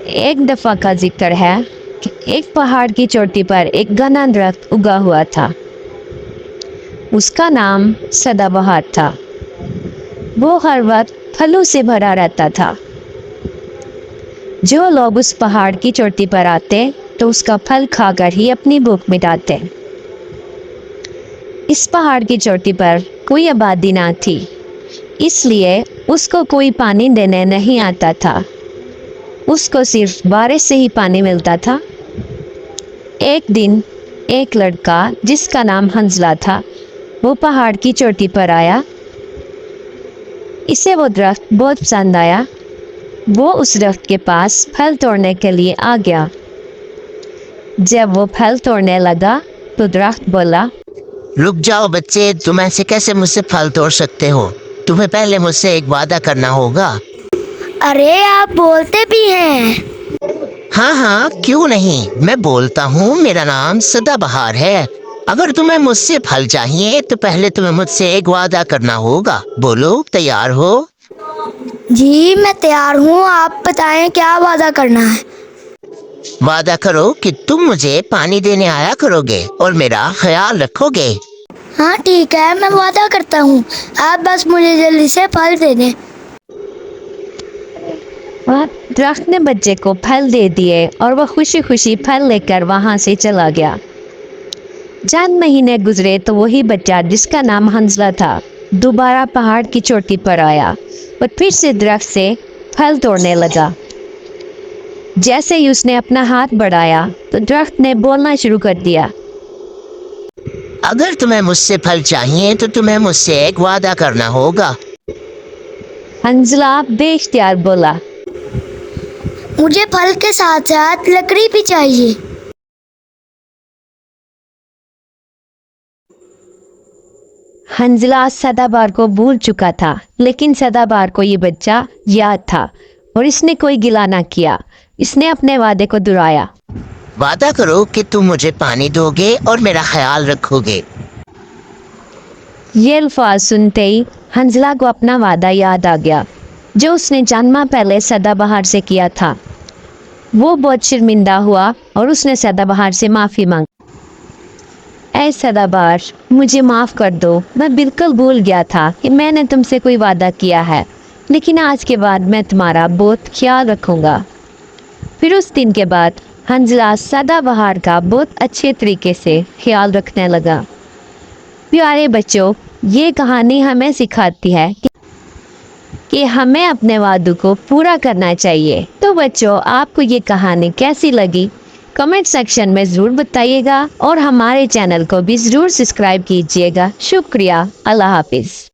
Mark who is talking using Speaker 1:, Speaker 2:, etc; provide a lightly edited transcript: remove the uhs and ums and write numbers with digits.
Speaker 1: ایک دفعہ کا ذکر ہے کہ ایک پہاڑ کی چوٹی پر ایک گھنا درخت اگا ہوا تھا۔ اس کا نام سدا بہار تھا۔ وہ ہر وقت پھلوں سے بھرا رہتا تھا۔ جو لوگ اس پہاڑ کی چوٹی پر آتے تو اس کا پھل کھا کر ہی اپنی بھوک مٹاتے۔ اس پہاڑ کی چوٹی پر کوئی آبادی نہ تھی، اس لیے اس کو کوئی پانی دینے نہیں آتا تھا۔ اس کو صرف بارش سے ہی پانی ملتا تھا۔ ایک دن ایک لڑکا جس کا نام حنظلہ تھا وہ پہاڑ کی چوٹی پر آیا۔ اسے وہ درخت بہت پسند آیا۔ وہ اس درخت کے پاس پھل توڑنے کے لیے آ گیا۔ جب وہ پھل توڑنے لگا تو درخت بولا،
Speaker 2: رک جاؤ بچے، تم ایسے کیسے مجھ سے پھل توڑ سکتے ہو؟ تمہیں پہلے مجھ سے ایک وعدہ کرنا ہوگا۔
Speaker 3: ارے آپ بولتے بھی ہیں۔
Speaker 2: ہاں ہاں، کیوں نہیں، میں بولتا ہوں، میرا نام سدا بہار ہے۔ اگر تمہیں مجھ سے پھل چاہیے تو پہلے تمہیں مجھ سے ایک وعدہ کرنا ہوگا۔ بولو، تیار ہو؟
Speaker 3: جی میں تیار ہوں، آپ بتائیں کیا وعدہ کرنا ہے۔
Speaker 2: وعدہ کرو کہ تم مجھے پانی دینے آیا کرو گے اور میرا خیال رکھو گے۔
Speaker 3: ہاں ٹھیک ہے، میں وعدہ کرتا ہوں، آپ بس مجھے جلدی سے پھل دے دیں۔
Speaker 1: درخت نے بچے کو پھل دے دیے اور وہ خوشی خوشی پھل لے کر وہاں سے چلا گیا۔ چند مہینے گزرے تو وہی بچہ جس کا نام حنظلہ تھا دوبارہ پہاڑ کی چوٹی پر آیا اور پھر سے درخت سے پھل توڑنے لگا۔ جیسے ہی اس نے اپنا ہاتھ بڑھایا تو درخت نے بولنا شروع کر دیا،
Speaker 2: اگر تمہیں مجھ سے پھل چاہیے تو تمہیں مجھ سے ایک وعدہ کرنا ہوگا۔
Speaker 1: حنظلہ بے اختیار بولا،
Speaker 3: مجھے پھل کے ساتھ ساتھ لکڑی بھی چاہیے۔
Speaker 1: حنظلہ سدا بہار کو بھول چکا تھا، لیکن سدا بہار کو یہ بچہ یاد تھا اور اس نے کوئی گلہ نہ کیا۔ اس نے اپنے وعدے کو دہرایا،
Speaker 2: وعدہ کرو کہ تم مجھے پانی دو گے اور میرا خیال رکھو گے۔
Speaker 1: یہ الفاظ سنتے ہی حنظلہ کو اپنا وعدہ یاد آ گیا جو اس نے چند ماہ پہلے سدا بہار سے کیا تھا۔ وہ بہت شرمندہ ہوا اور اس نے سدا بہار سے معافی مانگی۔ اے سدا بہار، مجھے معاف کر دو، میں بالکل بھول گیا تھا کہ میں نے تم سے کوئی وعدہ کیا ہے، لیکن آج کے بعد میں تمہارا بہت خیال رکھوں گا۔ پھر اس دن کے بعد حنظلہ سدا بہار کا بہت اچھے طریقے سے خیال رکھنے لگا۔ پیارے بچوں، یہ کہانی ہمیں سکھاتی ہے کہ ہمیں اپنے وعدوں کو پورا کرنا چاہیے۔ تو بچوں، آپ کو یہ کہانی کیسی لگی؟ کمنٹ سیکشن میں ضرور بتائیے گا اور ہمارے چینل کو بھی ضرور سبسکرائب کیجیے گا۔ شکریہ، اللہ حافظ۔